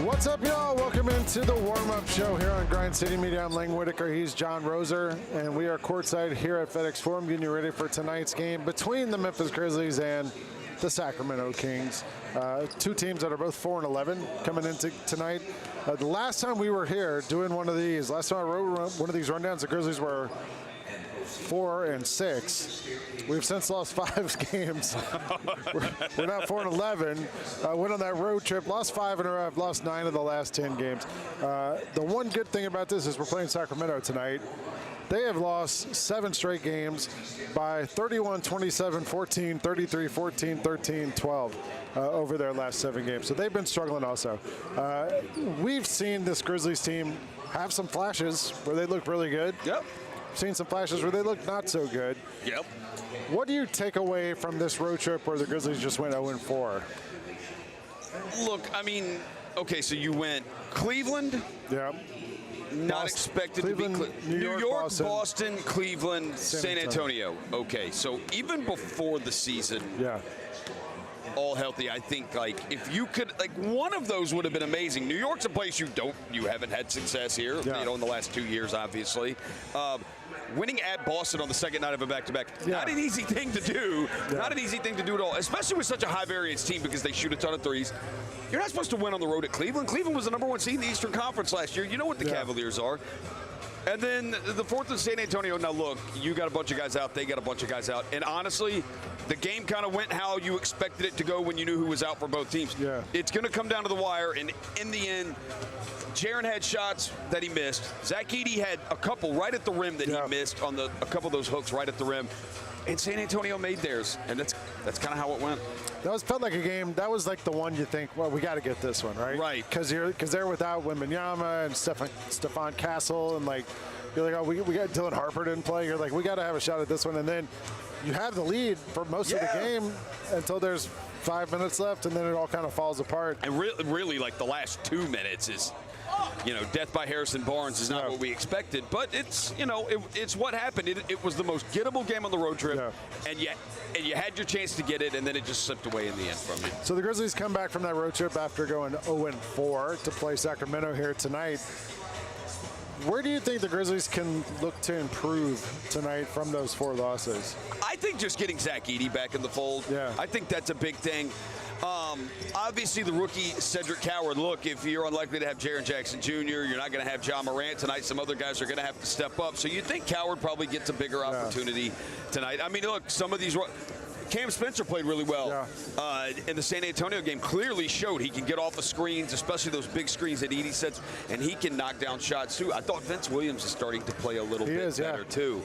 What's up, y'all? Welcome into the warm-up show here on Grind City Media. I'm Lang Whitaker. He's John Roser, and we are courtside here at FedEx Forum getting you ready for tonight's game between the Memphis Grizzlies and the Sacramento Kings. Two teams that are both 4-11 coming into tonight. The last time we were here doing one of these, last time I wrote one of these rundowns, the Grizzlies were 4-6. We've since lost 5 games. We're now 4-11. Went on that road trip, lost 5 in a row. I've lost 9 of the last 10 games. The one good thing about this is we're playing Sacramento tonight. They have lost 7 straight games by 31, 27, 14, 33, 14, 13, 12 over their last 7 games. So they've been struggling also. We've seen this Grizzlies team have some flashes where they look really good. Yep. Seen some flashes where they look not so good. Yep. What do you take away from this road trip where the Grizzlies just went 0-4? Look, I mean, okay, so you went Cleveland. Yeah. Not expected Cleveland, to be New York, Boston, Cleveland, San Antonio. Okay, so even before the season, yeah, all healthy, I think, like, if you could, like, one of those would have been amazing. New York's a place you haven't had success here, yeah, in the last 2 years, obviously. Winning at Boston on the second night of a back-to-back, yeah, not an easy thing to do. Yeah. Not an easy thing to do at all, especially with such a high-variance team because they shoot a ton of threes. You're not supposed to win on the road at Cleveland. Cleveland was the #1 seed in the Eastern Conference last year. You know what the Cavaliers are. And then the fourth in San Antonio. Now, look, you got a bunch of guys out. They got a bunch of guys out. And honestly, the game kind of went how you expected it to go when you knew who was out for both teams. Yeah. It's going to come down to the wire. And in the end, Jaren had shots that he missed. Zach Edey had a couple right at the rim that he missed on a couple of those hooks right at the rim. And San Antonio made theirs. And that's kind of how it went. That felt like a game. That was like the one you think, well, we got to get this one, right? Right. Because they're without Wembanyama and Stephon Castle, and like you're like, oh, we got Dylan Harper didn't play. You're like, we got to have a shot at this one, and then you have the lead for most of the game until there's 5 minutes left, and then it all kind of falls apart. And really, like the last 2 minutes is, death by Harrison Barnes is not what we expected, but it's, it's what happened. It was the most gettable game on the road trip, and you had your chance to get it, and then it just slipped away in the end from you. So the Grizzlies come back from that road trip after going 0-4 to play Sacramento here tonight. Where do you think the Grizzlies can look to improve tonight from those 4 losses? I think just getting Zach Edey back in the fold. Yeah. I think that's a big thing. Obviously, the rookie Cedric Coward, look, if you're unlikely to have Jaren Jackson Jr., you're not going to have John Morant tonight. Some other guys are going to have to step up. So you think Coward probably gets a bigger opportunity tonight. I mean, look, some of these – Cam Spencer played really well in the San Antonio game. Clearly showed he can get off of screens, especially those big screens that Edey sets, and he can knock down shots too. I thought Vince Williams is starting to play a little bit better too.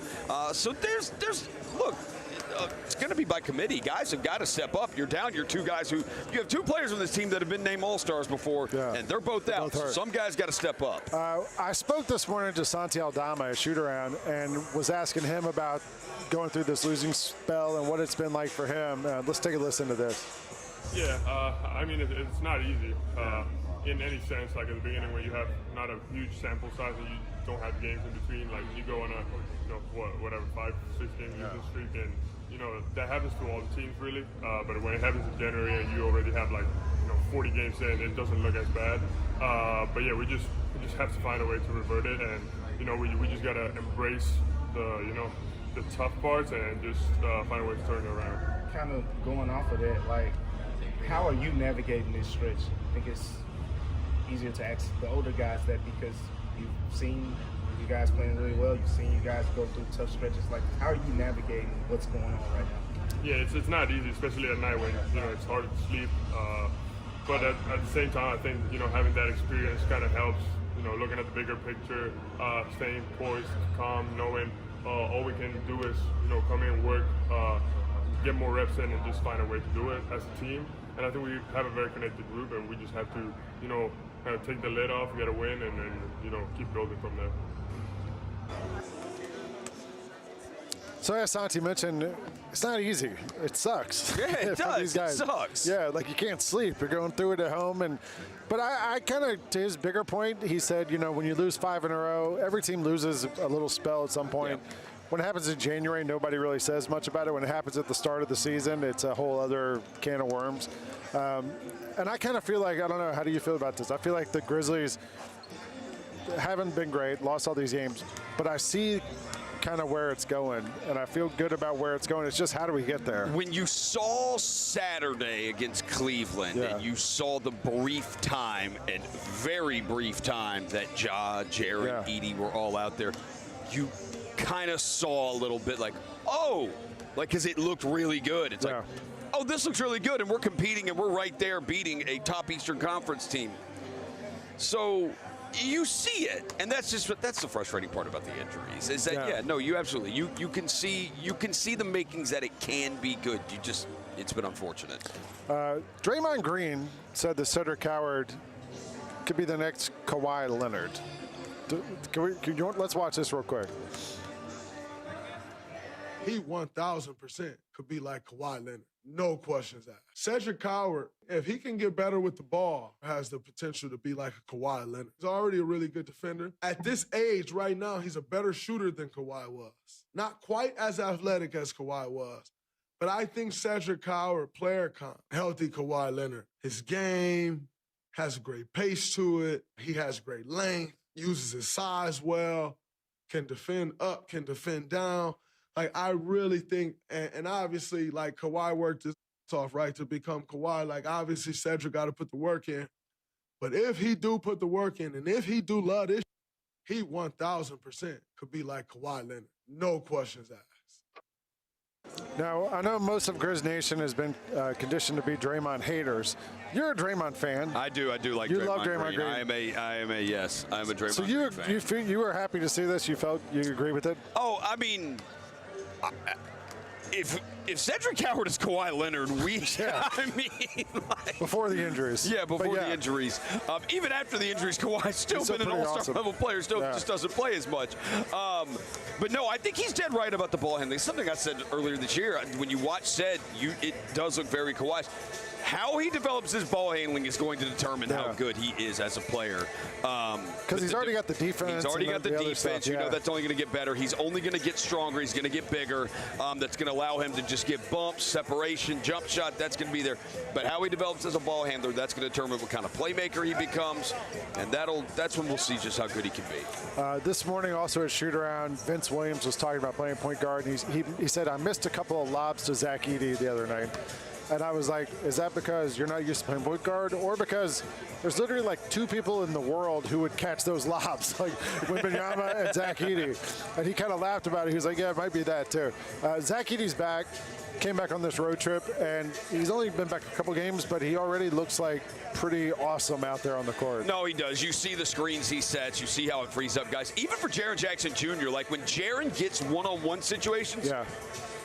So there's look. It's going to be by committee. Guys have got to step up. You're down your 2 guys you have 2 players on this team that have been named All-Stars before, and they're both out. So some guys got to step up. I spoke this morning to Santi Aldama, a shoot-around, and was asking him about going through this losing spell and what it's been like for him. Let's take a listen to this. Yeah, I mean, it's not easy in any sense. Like at the beginning when you have not a huge sample size and you don't have games in between, like you go on a, 5-6 game losing streak, and that happens to all the teams really. But when it happens in January and you already have 40 games in, it doesn't look as bad. But yeah, we just have to find a way to revert it, and we just gotta embrace the tough parts and just find a way to turn it around. Kind of going off of that, like, how are you navigating this stretch? I think it's easier to ask the older guys that because you've seen you guys playing really well, you've seen you guys go through tough stretches. Like, how are you navigating what's going on right now? Yeah, it's not easy, especially at night when it's hard to sleep. But at the same time, I think having that experience kind of helps. Looking at the bigger picture, staying poised, calm, knowing all we can do is come in, work, get more reps in, and just find a way to do it as a team. And I think we have a very connected group, and we just have to kind of take the lid off, get a win, and then keep building from there. So as Santi mentioned, it's not easy. It sucks. Yeah, it does. These guys. It sucks. Yeah, like you can't sleep. You're going through it at home. But I kind of, to his bigger point, he said, when you lose 5 in a row, every team loses a little spell at some point. Yeah. When it happens in January, nobody really says much about it. When it happens at the start of the season, it's a whole other can of worms. And I kind of feel like, I don't know, how do you feel about this? I feel like the Grizzlies haven't been great, lost all these games, but I see kind of where it's going, and I feel good about where it's going. It's just, how do we get there? When you saw Saturday against Cleveland, and you saw the brief time, and very brief time, that Ja, Jared, Edey were all out there, you kind of saw a little bit like, oh, like, because it looked really good. It's like, oh, this looks really good, and we're competing, and we're right there beating a top Eastern Conference team. So you see it, and that's the frustrating part about the injuries, is that you absolutely, you can see the makings that it can be good. It's been unfortunate. Draymond Green said that Cedric Coward could be the next Kawhi Leonard. Let's watch this real quick. He 1,000% could be like Kawhi Leonard. No questions asked. Cedric Coward, if he can get better with the ball, has the potential to be like a Kawhi Leonard. He's already a really good defender. At this age right now, he's a better shooter than Kawhi was. Not quite as athletic as Kawhi was, but I think Cedric Coward, player comp, healthy Kawhi Leonard. His game has a great pace to it. He has great length, uses his size well, can defend up, can defend down. Like, I really think, and obviously, like, Kawhi worked his off, right, to become Kawhi. Like, obviously, Cedric got to put the work in. But if he do put the work in, and if he do love this, he 1,000% could be like Kawhi Leonard. No questions asked. Now, I know most of Grizz Nation has been conditioned to be Draymond haters. You're a Draymond fan. I do like Draymond. You love Draymond Green. I'm a Draymond so Green fan. You were happy to see this? You agree with it? Oh, I mean, if Cedric Coward is Kawhi Leonard, I mean, like, before the injuries. Yeah, before the injuries. Even after the injuries, Kawhi's still been an all-star level player. Still just doesn't play as much. But no, I think he's dead right about the ball handling. Something I said earlier this year. When you watch Ced, it does look very Kawhi. How he develops his ball handling is going to determine how good he is as a player. Because he's already got the defense. He's already got the defense. Stuff, you know that's only going to get better. He's only going to get stronger. He's going to get bigger. That's going to allow him to just get bumps, separation, jump shot. That's going to be there. But how he develops as a ball handler, that's going to determine what kind of playmaker he becomes. And that's when we'll see just how good he can be. This morning also at shoot-around, Vince Williams was talking about playing point guard. And he said, I missed a couple of lobs to Zach Edey the other night. And I was like, is that because you're not used to playing point guard, or because there's literally like two people in the world who would catch those lobs, like Wembanyama and Zach Edey? And he kind of laughed about it. He was like, yeah, it might be that too. Zach Edey's back, came back on this road trip, and he's only been back a couple games, but he already looks like pretty awesome out there on the court. No, he does. You see the screens he sets. You see how it frees up guys. Even for Jaren Jackson Jr., like when Jaren gets one-on-one situations,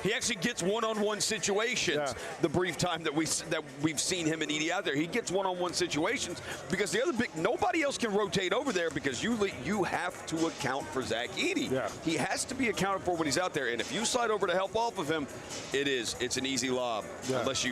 he actually gets one-on-one situations. The brief time that we've seen him and Edey out there, he gets one-on-one situations because the other nobody else can rotate over there because you have to account for Zach Edey. He has to be accounted for when he's out there, and if you slide over to help off of him, it's an easy lob unless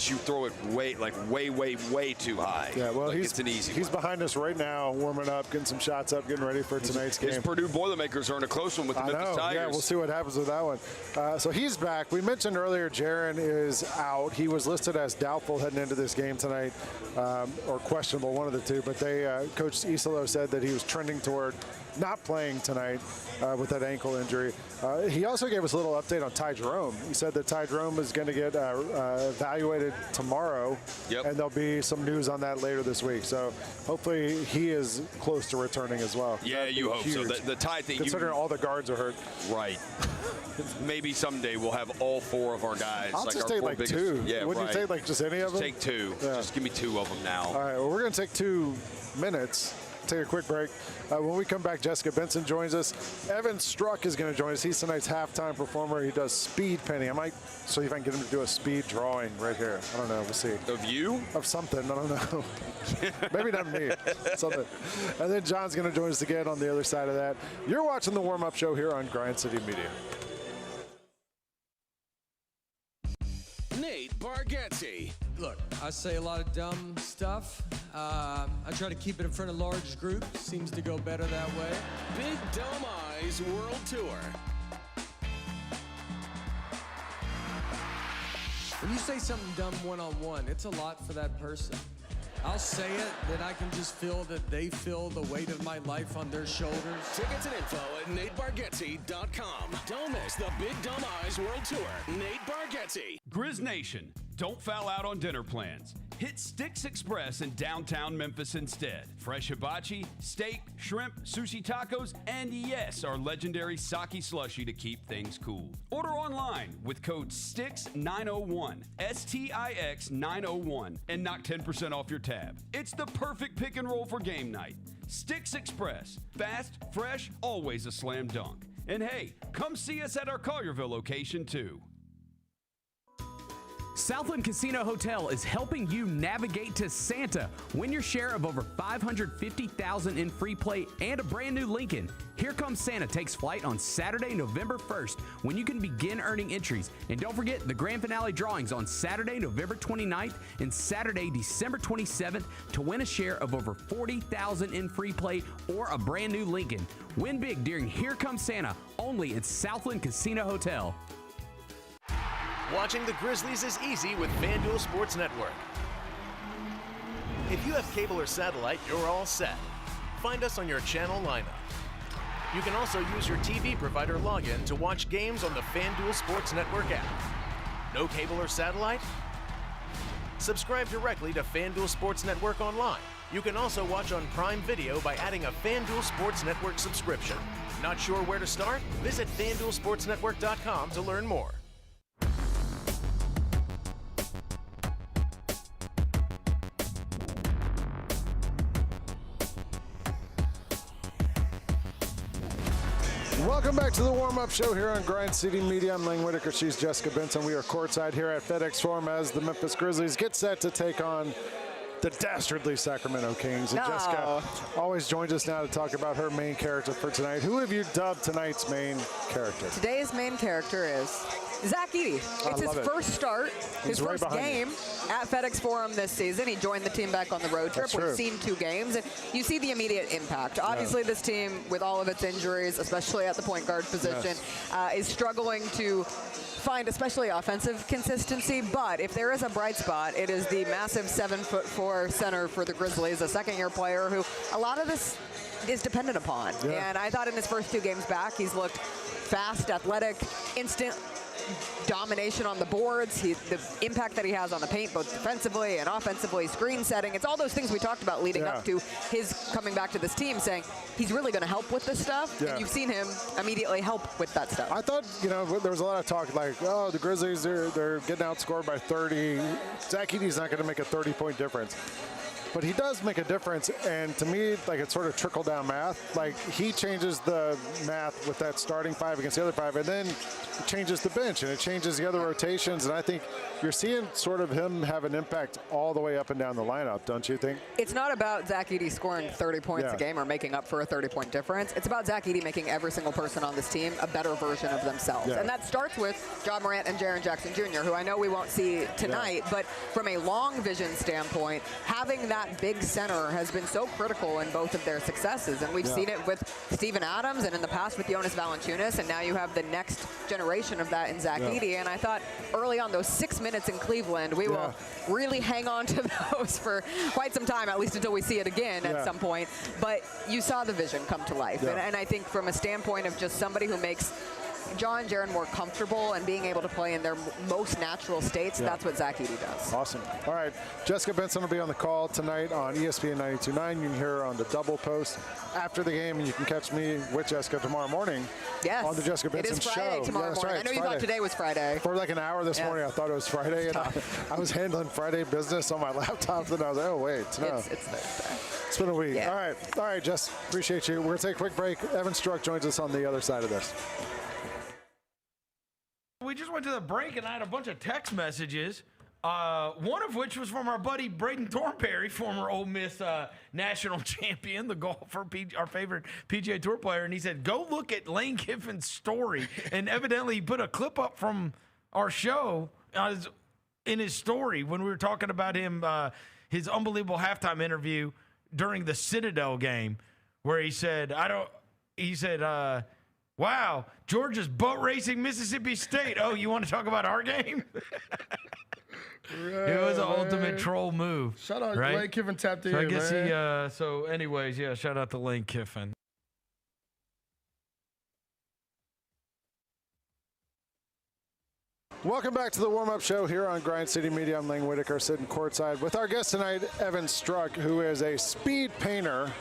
you throw it way too high. Yeah, well, it's an easy he's behind us right now, warming up, getting some shots up, getting ready for tonight's game. His Purdue Boilermakers are in a close one with the Memphis Tigers. Yeah, we'll see what happens with that one. So he's back. We mentioned earlier Jaren is out. He was listed as doubtful heading into this game tonight, or questionable, one of the two. But Coach Isolo said that he was trending toward not playing tonight with that ankle injury. He also gave us a little update on Ty Jerome. He said that Ty Jerome is going to get evaluated tomorrow, and there'll be some news on that later this week. So hopefully he is close to returning as well. Yeah, you hope so. The Ty thing, considering all the guards are hurt. Right. Maybe someday we'll have all four of our guys. I'll just take like two. Yeah, wouldn't you take like just any of them? Take two. Just give me two of them now. All right, well, we're going to take 2 minutes. Take a quick break. When we come back, Jessica Benson joins us. Evan Struck is going to join us. He's tonight's halftime performer. He does speed painting. I might see if I can get him to do a speed drawing right here. I don't know. We'll see. Of you? Of something. I don't know. Maybe not me. Something. And then John's going to join us again on the other side of that. You're watching the warm-up show here on Grind City Media. Nate Bargatze. Look, I say a lot of dumb stuff. I try to keep it in front of large groups. Seems to go better that way. Big Dumb Eyes World Tour. When you say something dumb one-on-one, it's a lot for that person. I'll say it, then I can just feel that they feel the weight of my life on their shoulders. Tickets and info at NateBargatze.com. Don't miss the Big Dumb Eyes World Tour. Nate Bargatze. Grizz Nation, don't foul out on dinner plans. Hit Sticks Express in downtown Memphis instead. Fresh hibachi, steak, shrimp, sushi tacos, and yes, our legendary sake slushy to keep things cool. Order online with code STIX901, STIX901, and knock 10% off your tab. It's the perfect pick and roll for game night. Sticks Express, fast, fresh, always a slam dunk. And hey, come see us at our Collierville location too. Southland Casino Hotel is helping you navigate to Santa. Win your share of over $550,000 in free play and a brand new Lincoln. Here Comes Santa takes flight on Saturday, November 1st, when you can begin earning entries. And don't forget the grand finale drawings on Saturday, November 29th and Saturday, December 27th to win a share of over $40,000 in free play or a brand new Lincoln. Win big during Here Comes Santa, only at Southland Casino Hotel. Watching the Grizzlies is easy with FanDuel Sports Network. If you have cable or satellite, you're all set. Find us on your channel lineup. You can also use your TV provider login to watch games on the FanDuel Sports Network app. No cable or satellite? Subscribe directly to FanDuel Sports Network online. You can also watch on Prime Video by adding a FanDuel Sports Network subscription. Not sure where to start? Visit FanDuelSportsNetwork.com to learn more. Welcome back to the warm-up show here on Grind City Media. I'm Lang Whitaker. She's Jessica Benson. We are courtside here at FedEx Forum as the Memphis Grizzlies get set to take on the dastardly Sacramento Kings. And Jessica always joins us now to talk about her main character for tonight. Who have you dubbed tonight's main character? Today's main character is Zach Edey. It's his first start, his first game at FedEx Forum this season. He joined the team back on the road trip. We've seen 2 games, and you see the immediate impact. Obviously, this team, with all of its injuries, especially at the point guard position, is struggling to find especially offensive consistency, but if there is a bright spot, it is the massive 7'4" center for the Grizzlies, a second-year player who a lot of this is dependent upon. And I thought in his first 2 games back, he's looked fast, athletic, instant domination on the boards, the impact that he has on the paint, both defensively and offensively, screen setting. It's all those things we talked about leading up to his coming back to this team, saying he's really going to help with this stuff. And you've seen him immediately help with that stuff. I thought, there was a lot of talk like, oh, the Grizzlies, they're getting outscored by 30. Zach Edey's not going to make a 30-point difference. But he does make a difference, and to me, like, it's sort of trickle-down math. Like, he changes the math with that starting 5 against the other 5, and then it changes the bench, and it changes the other rotations, and I think you're seeing sort of him have an impact all the way up and down the lineup, don't you think? It's not about Zach Edey scoring 30 points a game or making up for a 30-point difference. It's about Zach Edey making every single person on this team a better version of themselves. And that starts with Ja Morant and Jaren Jackson Jr., who I know we won't see tonight, but from a long vision standpoint, having that big center has been so critical in both of their successes, and we've seen it with Steven Adams and in the past with Jonas Valanciunas, and now you have the next generation of that in Zach Edey. And I thought early on, those 6 minutes in Cleveland, we will really hang on to those for quite some time, at least until we see it again at some point. But you saw the vision come to life, and I think from a standpoint of just somebody who makes Ja and Jaren more comfortable and being able to play in their most natural states, that's what Zach Edey does. Awesome. All right, Jessica Benson will be on the call tonight on ESPN 92.9. You can hear her on the double post after the game, and you can catch me with Jessica tomorrow morning on the Jessica Benson Show. It is Friday tomorrow morning. I know you thought today was Friday. For like an hour this morning, I thought it was Friday, and I was handling Friday business on my laptop, and I was like, oh, wait, no. It's Thursday. It's been a week. All right, Jess, appreciate you. We're going to take a quick break. Evan Struck joins us on the other side of this. We just went to the break, and I had a bunch of text messages, one of which was from our buddy Braden Thornberry, former Ole Miss national champion, the golfer, our favorite PGA Tour player, and he said, go look at Lane Kiffin's story. And evidently he put a clip up from our show in his story when we were talking about him, his unbelievable halftime interview during the Citadel game, where he said, wow, Georgia's boat racing Mississippi State. Oh, you want to talk about our game? It was an ultimate troll move. Shout out right? Lane Kiffin tapped in, So I guess man. so anyways, yeah, shout out to Lane Kiffin. Welcome back to the warm-up show here on Grind City Media. I'm Lane Whitaker, sitting courtside with our guest tonight, Evan Struck, who is a speed painter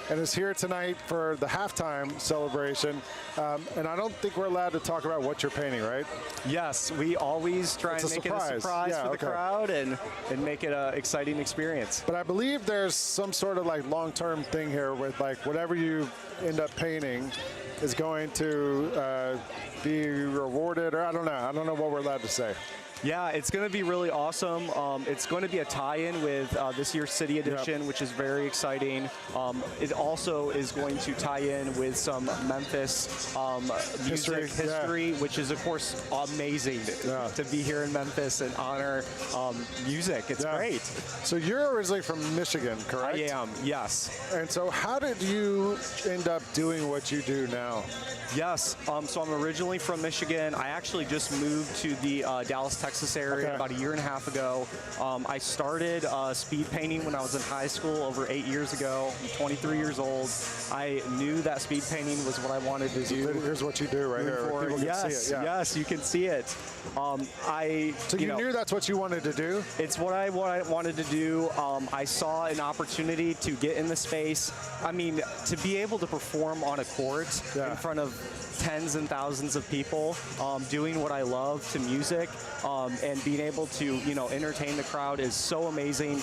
and is here tonight for the halftime celebration. And I don't think we're allowed to talk about what you're painting, right? Yes, we always try and make it a surprise for the crowd and make it an exciting experience. But I believe there's some sort of like long-term thing here with like whatever you end up painting is going to be rewarded, or I don't know what we're allowed to say. Yeah, it's going to be really awesome. It's going to be a tie-in with this year's City Edition, which is very exciting. It also is going to tie in with some Memphis music history, which is, of course, amazing to be here in Memphis and honor music. It's great. So you're originally from Michigan, correct? I am, yes. And so how did you end up doing what you do now? Yes, so I'm originally from Michigan. I actually just moved to the Dallas, Texas area about a year and a half ago. I started speed painting when I was in high school over 8 years ago. I'm 23 years old. I knew that speed painting was what I wanted to do. Here's what you do right here. People can see it. Yes, you can see it. So you knew that's what you wanted to do? It's what I wanted to do. I saw an opportunity to get in the space. I mean, to be able to perform on a court in front of tens and thousands of people, doing what I love to music, and being able to, entertain the crowd is so amazing.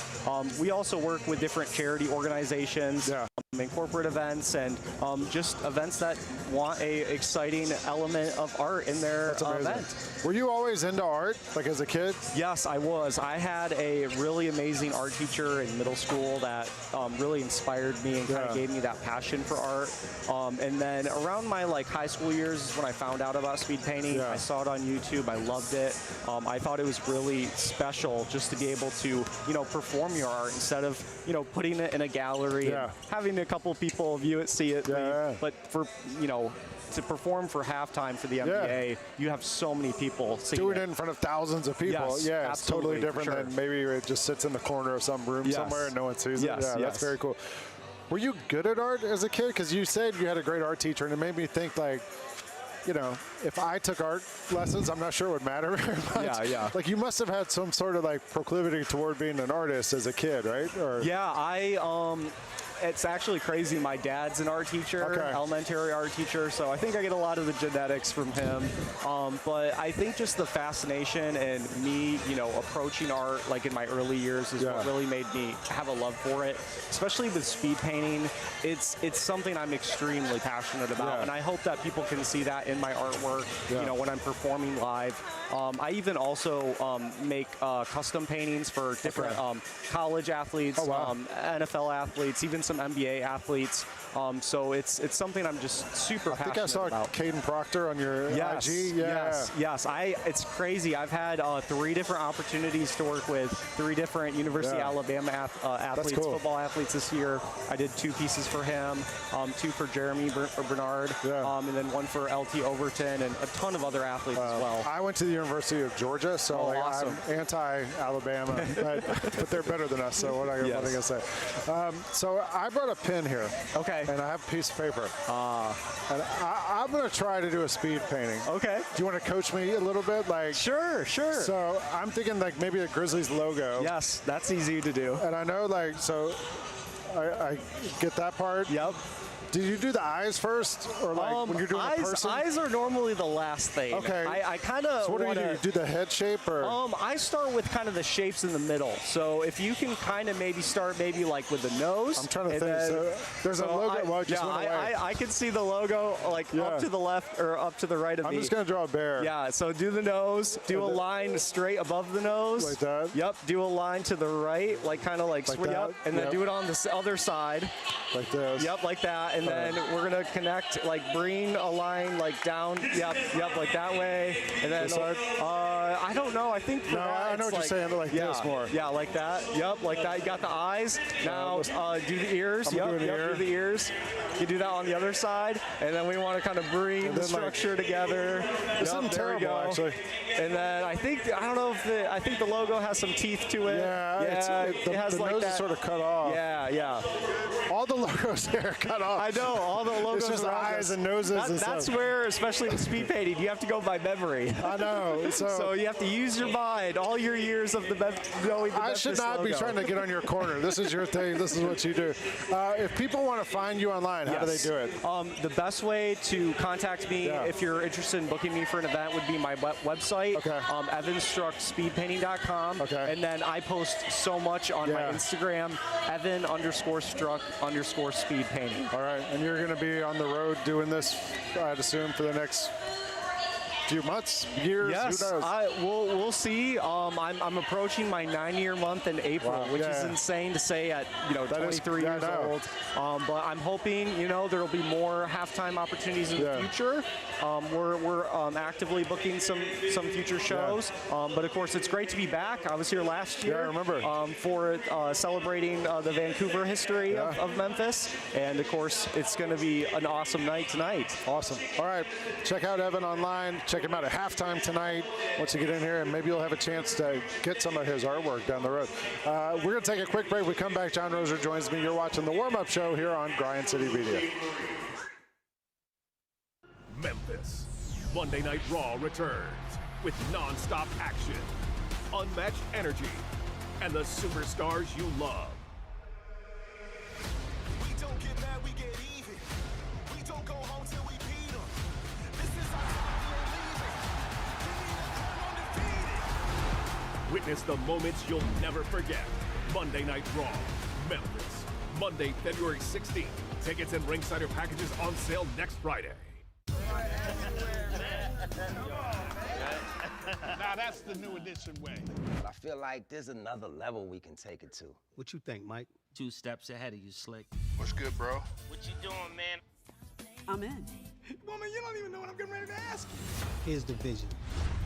We also work with different charity organizations and corporate events, and just events that want a exciting element of art in their event. Were you always into art, like as a kid? Yes, I was. I had a really amazing art teacher in middle school that really inspired me and kind of gave me that passion for art. And then around my high school years is when I found out about speed painting. I saw it on YouTube. I loved it. I thought it was really special just to be able to, perform your art instead of, putting it in a gallery and having a couple people view it, see it, leave. But for, to perform for halftime for the NBA, you have so many people seeing doing it in front of thousands of people. Yes, it's totally different than maybe it just sits in the corner of some room somewhere and no one sees it. That's very cool. Were you good at art as a kid? Because you said you had a great art teacher, and it made me think if I took art lessons, I'm not sure it would matter very much. Like you must have had some sort of proclivity toward being an artist as a kid, right? Or it's actually crazy. My dad's an art teacher, elementary art teacher, so I think I get a lot of the genetics from him. But I think just the fascination and me, approaching art in my early years is what really made me have a love for it. Especially with speed painting, it's something I'm extremely passionate about, and I hope that people can see that in my artwork. When I'm performing live. I even also make custom paintings for different college athletes, NFL athletes, even some NBA athletes. So it's something I'm just super passionate about. I think I saw Caden Proctor on your IG. Yes. It's crazy. I've had 3 different opportunities to work with 3 different University of Alabama athletes, football athletes this year. I did 2 pieces for him, 2 for Jeremy Bernard, and then 1 for LT Overton, and a ton of other athletes as well. I went to the University of Georgia, so awesome. I'm anti-Alabama, but they're better than us, so what am I going to say? So I brought a pen here. Okay. And I have a piece of paper. And I'm going to try to do a speed painting. Okay. Do you want to coach me a little bit? Sure. So I'm thinking maybe a Grizzlies logo. Yes, that's easy to do. And I know so I get that part. Yep. Did you do the eyes first, or when you're doing a person? Eyes are normally the last thing. Okay. I kind of. So what do you do? You do the head shape, or? I start with kind of the shapes in the middle. So if you can kind of maybe start with the nose. I'm trying to think. So there's a logo. I can see the logo up to the left or up to the right of me. I'm just gonna draw a bear. Yeah. So do the nose. Do a line straight above the nose. Like that. Yep. Do a line to the right, kind of like swing that. up, and then do it on the other side. Like this. Yep, like that. And then we're gonna connect, like bring a line like down, yep, like that way, and then I don't know. I think I know what you're saying, like this more. Yeah, like that. Yep, like that. You got the eyes. Now do the ears. Yep, do the ears. You do that on the other side, and then we want to kind of bring the structure together. This isn't terrible, actually. And then I think I think the logo has some teeth to it. Yeah, it has the like nose that. is sort of cut off. Yeah. All the logos there are cut off. I know, all the logos. It's just eyes and noses and that's stuff. where, especially with speed painting, you have to go by memory. I know. So you have to use your mind, all your years of knowing the I should not be trying to get on your corner. This is your thing. This is what you do. If people want to find you online, how do they do it? The best way to contact me if you're interested in booking me for an event would be my website, evanstruckspeedpainting.com. Okay. And then I post so much on my Instagram, Evan_Struck_speed painting. All right, and you're going to be on the road doing this, I'd assume, for the next few months, years, yes, who knows? We'll see. I'm approaching my 9-year month in April, which is insane to say at 23 years old. But I'm hoping there will be more halftime opportunities in the future. We're actively booking some future shows. But of course, it's great to be back. I was here last year. I remember. For celebrating the Vancouver history of Memphis, and of course, it's going to be an awesome night tonight. Awesome. All right, check out Evan online. Check him out at halftime tonight once you get in here, and maybe you'll have a chance to get some of his artwork down the road. We're going to take a quick break. We come back. John Roser joins me. You're watching the warm-up show here on Grind City Media. Memphis. Monday Night Raw returns with non-stop action, unmatched energy, and the superstars you love. We don't get mad, we get even. We don't go home till we beat them. This is our time, we ain't leaving. Give me the crown undefeated. Witness the moments you'll never forget. Monday Night Raw, Memphis. Monday, February 16th. Tickets and ringsider packages on sale next Friday. Now that's the new edition way. I feel like there's another level we can take it to. What you think, Mike? 2 steps ahead of you, Slick. What's good, bro? What you doing, man? I'm in. Woman, you don't even know what I'm getting ready to ask you. Here's the vision.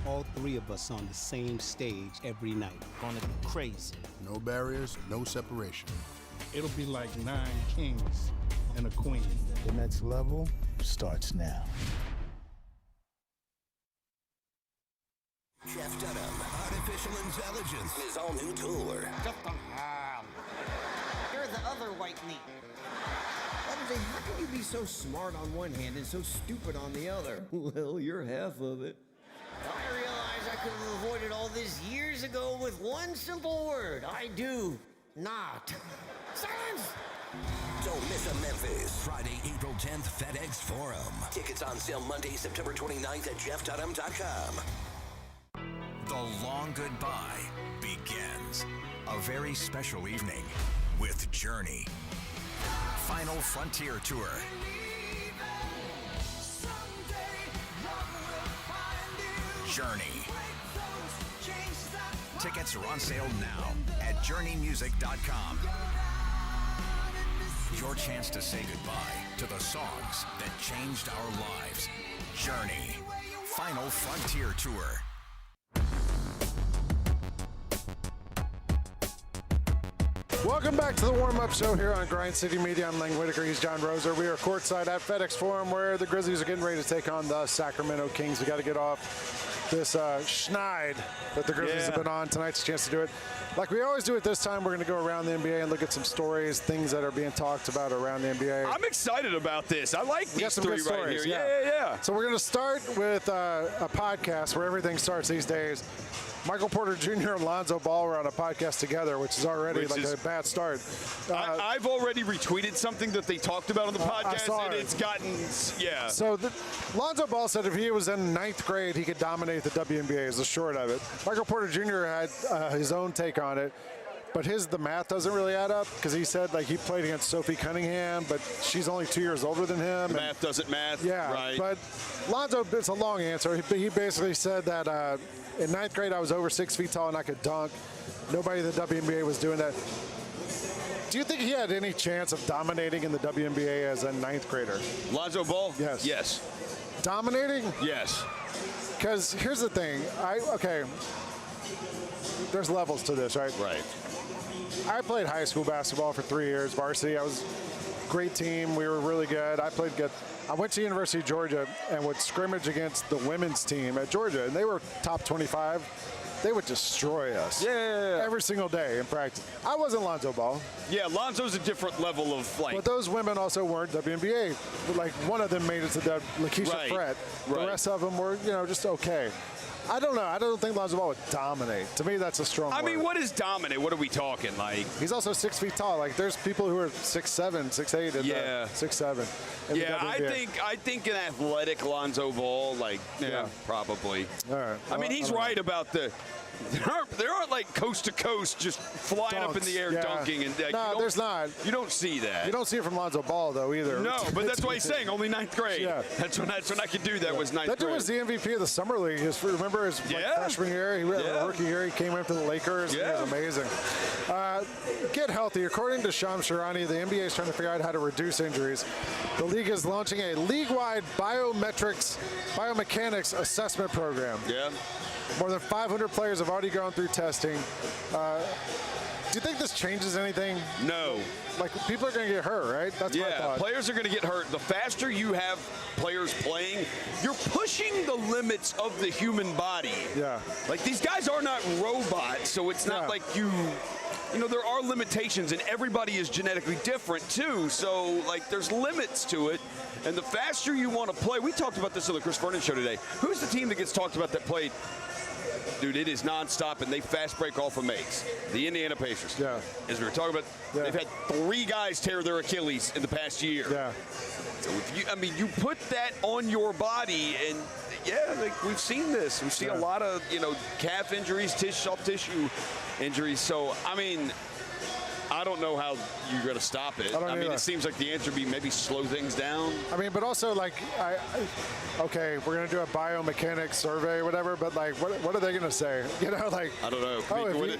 All 3 of us on the same stage every night. Gonna be crazy. No barriers, no separation. It'll be like 9 kings and a queen. The next level starts now. Jeff Dunham, Artificial Intelligence, his all-new tour. You're the other white meat. How can you be so smart on one hand and so stupid on the other? Well, you're half of it. I realize I could have avoided all this years ago with one simple word. I do not. Silence! Don't miss a Memphis. Friday, April 10th, FedEx Forum. Tickets on sale Monday, September 29th at jeffdunham.com. The long goodbye begins. A very special evening with Journey. Final Frontier Tour. Journey. Tickets are on sale now at journeymusic.com. Your chance to say goodbye to the songs that changed our lives. Journey. Final Frontier Tour. Welcome back to the warm-up show here on Grind City Media. I'm Whitaker. He's John Roser. We are courtside at FedEx Forum where the Grizzlies are getting ready to take on the Sacramento Kings. We got to get off this schneid that the Grizzlies have been on. Tonight's a chance to do it. Like we always do at this time, we're going to go around the NBA and look at some stories, things that are being talked about around the NBA. I'm excited about this. I like these 3 right here. Yeah. So we're going to start with a podcast where everything starts these days. Michael Porter Jr. and Lonzo Ball were on a podcast together, which is already a bad start. I've already retweeted something that they talked about on the podcast, and it's gotten, So Lonzo Ball said if he was in 9th grade, he could dominate the WNBA is the short of it. Michael Porter Jr. had his own take on it. But the math doesn't really add up because he said he played against Sophie Cunningham, but she's only 2 years older than him. The math doesn't math. Yeah, right. But Lonzo, it's a long answer. He basically said that in 9th grade I was over 6 feet tall and I could dunk. Nobody in the WNBA was doing that. Do you think he had any chance of dominating in the WNBA as a ninth grader? Lonzo Ball? Yes. Yes. Dominating? Yes. Because here's the thing. Okay. There's levels to this, right? Right. I played high school basketball for 3 years, varsity. I was great team. We were really good. I played good. I went to University of Georgia and would scrimmage against the women's team at Georgia, and they were top 25. They would destroy us. Yeah. Every single day in practice. I wasn't Lonzo Ball. Yeah, Lonzo's a different level of like. But those women also weren't WNBA. Like one of them made it to the Lakeisha Right. Fred. The Right. rest of them were, just okay. I don't know. I don't think Lonzo Ball would dominate. To me, that's a strong word. I mean, what is dominate? What are we talking like? He's also 6 feet tall. Like there's people who are 6'7", 6'8", and 6'7". Yeah, I think an athletic Lonzo Ball, like, probably. All right. I mean, he's right about the. There aren't like coast to coast just flying up in the air dunking and no, there's not. You don't see that. You don't see it from Lonzo Ball though either. No, but that's why he's saying only ninth grade. Yeah. That's when I could do that was ninth That dude grade. was the MVP of the summer league. Remember his freshman year? He had a rookie year. He came up to the Lakers. Yeah. He was amazing. Get healthy. According to Shams Sharani, the NBA is trying to figure out how to reduce injuries. The league is launching a league-wide biomechanics assessment program. Yeah. More than 500 players have already gone through testing. Do you think this changes anything? No. Like, people are going to get hurt, right? That's my thought. Players are going to get hurt. The faster you have players playing, you're pushing the limits of the human body. Yeah. Like, these guys are not robots, so it's not like you know, there are limitations, and everybody is genetically different, too. So, like, there's limits to it. And the faster you want to play, we talked about this on the Chris Vernon show today. Who's the team that gets talked about that played? Dude, it is nonstop, and they fast break off of makes. The Indiana Pacers. Yeah. As we were talking about, they've had 3 guys tear their Achilles in the past year. Yeah. So if you put that on your body, and like we've seen this. We see a lot of calf injuries, soft tissue injuries. So I mean, I don't know how you're going to stop it. I mean, it seems like the answer would be maybe slow things down. I mean, but also, like, okay, we're going to do a biomechanics survey or whatever, but, like, what are they going to say? Like, I don't know.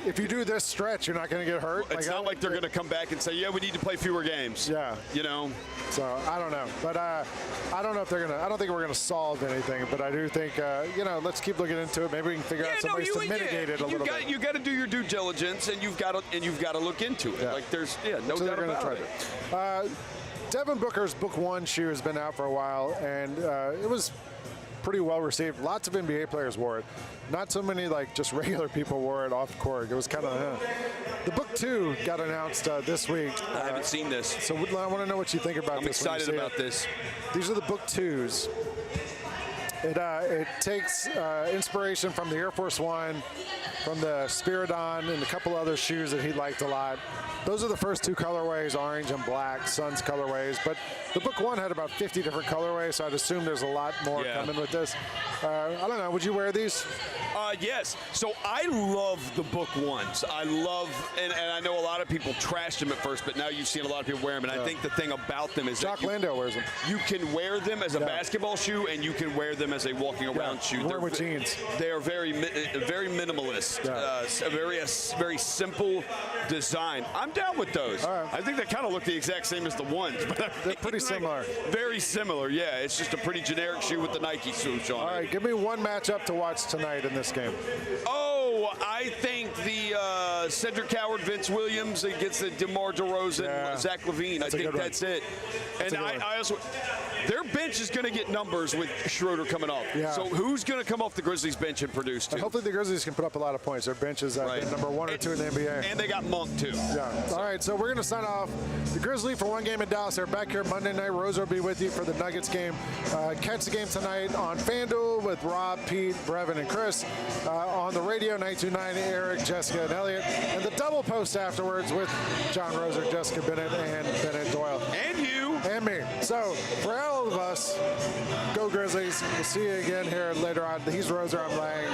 If you do this stretch, you're not going to get hurt? It's not like they're going to come back and say, we need to play fewer games. Yeah. So, I don't know. But I don't know if they're going to – I don't think we're going to solve anything, but I do think, let's keep looking into it. Maybe we can figure out some ways to mitigate it a little bit. You got to do your due diligence, and you've got to look into it. Like there's no doubt about it. Devin Booker's Book 1 shoe has been out for a while, and it was pretty well received. Lots of NBA players wore it. Not so many just regular people wore it off court. It was kind of the Book 2 got announced this week. I haven't seen this. So I want to know what you think about this. I'm excited about this. These are the Book 2s. It takes inspiration from the Air Force One, from the Spiridon, and a couple other shoes that he liked a lot. Those are the first 2 colorways, orange and black, Suns colorways. But the Book 1 had about 50 different colorways, so I'd assume there's a lot more coming with this. I don't know. Would you wear these? Yes. So I love the Book 1s. I love, and I know a lot of people trashed them at first, but now you've seen a lot of people wear them. And I think the thing about them is Jock Landale wears them. You can wear them as a basketball shoe, and you can wear them as a walking around shoe. They're with jeans. They are very minimalist. A very simple design. I'm down with those. I think they kind of look the exact same as the ones. But they're pretty similar. Very similar, yeah. It's just a pretty generic shoe with the Nike swoosh on it. All right, give me one matchup to watch tonight in this game. Oh, I think the Cedric Coward, Vince Williams against the DeMar DeRozan, Zach LaVine. I think that's it. And I also, their bench is going to get numbers with Schroeder coming off. Yeah. So who's going to come off the Grizzlies bench and produce too? Hopefully the Grizzlies can put up a lot of points. Their bench is number 1 or 2 in the NBA. And they got Monk too. Yeah. All right, so we're going to sign off. The Grizzlies for one game in Dallas. They're back here Monday night. Rosa will be with you for the Nuggets game. Catch the game tonight on FanDuel with Rob, Pete, Brevin, and Chris. On the radio, 929, Eric, Jessica, and Elliot. And the double post afterwards with John Roser, Jessica Bennett, and Bennett Doyle. And you. And me. So, for all of us, go Grizzlies. We'll see you again here later on. He's Roser, I'm Lang.